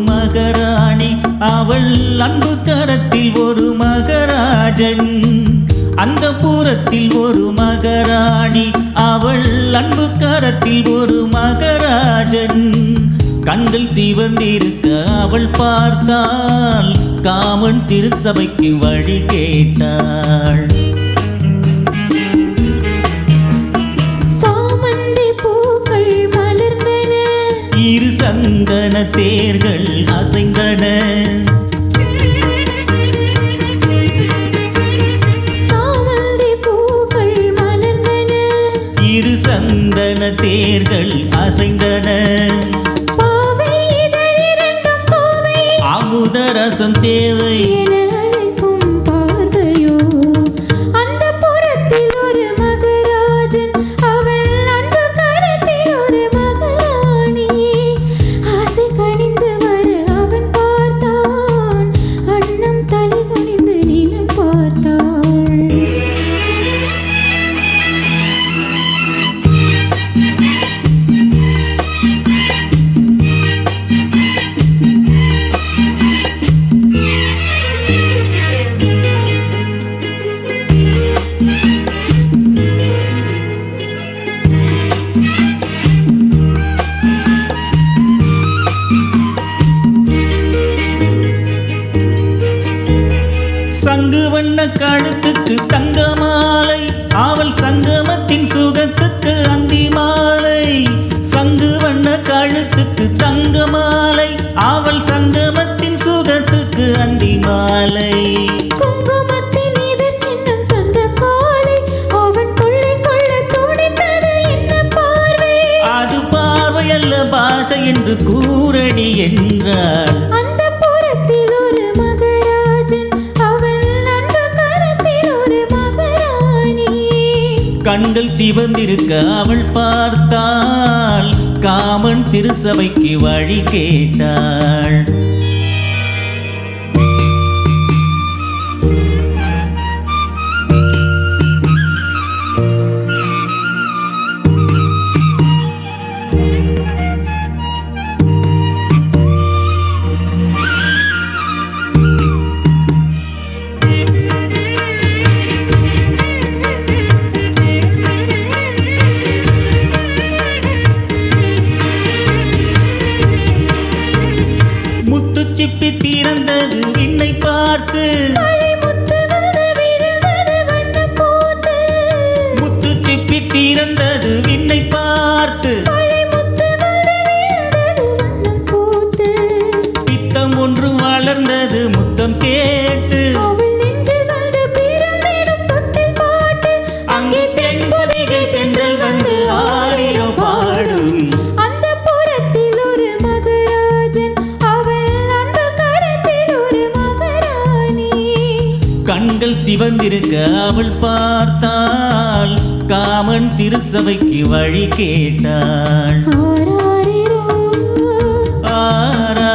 மகாராணி, அவள் அன்பு கரத்தில் ஒரு மகராஜன். அந்த புறத்தில் ஒரு மகாராணி, அவள் அன்பு கரத்தில் ஒரு மகராஜன். கண்கள் சிவந்திருக்க அவள் பார்த்தாள், காமன் திருச்சபைக்கு வழி கேட்டாள். சாமந்தி பூக்கள் மலர்ந்தன, இரு சந்தன தேர்கள் அசைந்தன. சாமந்தி பூக்கள் மலர்ந்தன, இரு சந்தன தேர்கள் அசைந்தன. பாவை இதழிரண்டும் கோவை, அமுதரசம் தேவை என அழைக்கும் பார்வையோ. அந்த புறத்தில் ஒரு மகராஜன், அவள் அன்பு கரத்தில் ஒரு மகாராணி. ஆசை கனிந்து வர அவன் பார்த்தான், அன்னம் தலை குனிந்து நிலம் பார்த்தாள். சங்கு வண்ண கழுத்துக்கு தங்க மாலை, அவள் சங்கமத்தின் சுகத்துக்கு அந்தி மாலை. சங்கு வண்ண கழுத்துக்கு தங்க மாலை, அவள் சங்கமத்தின் சுகத்துக்கு அந்தி மாலை. குங்குமத்தின் இதழ் சின்னம் தந்த காலை, அவன் கொள்ளை கொள்ள துடித்தது என்ன பார்வை. அது பார்வையல்ல பாஷை என்று கூறடி என்றாள். அந்த புறத்தில் ஒரு மகராஜன், அவள் அன்பு கரத்தில் ஒரு மகாராணி. கண்கள் சிவந்திருக்க அவள் பார்த்தாள், காமன் திருச்சபைக்கு வழி கேட்டாள். முத்துச்சிப்பி திறந்தது விண்ணை பார்த்து, மழை முத்து வந்து விழுந்தது வண்ணம் பூத்து. முத்துச்சிப்பி திறந்தது விண்ணை பார்த்து. மழை முத்து வந்து விழுந்தது வண்ணம் பூத்து. பித்தம் ஒன்று வளர்ந்தது முத்தம் கேட்டு. அவள் நெஞ்சில் வந்து பிறந்திடும் தொட்டில் பாட்டு. அங்கே தென்பொதிகை தென்றல் வந்து ஆரிரோ பாடும். அந்த புறத்தில் ஒரு மகராஜன், அவள் அன்பு கரத்தில் ஒரு மகாராணி. கண்கள் சிவந்திருக்க அவள் பார்த்தாள், காமன் திருச்சபைக்கு வழி கேட்டாள். ஆராரிரோ ஆரா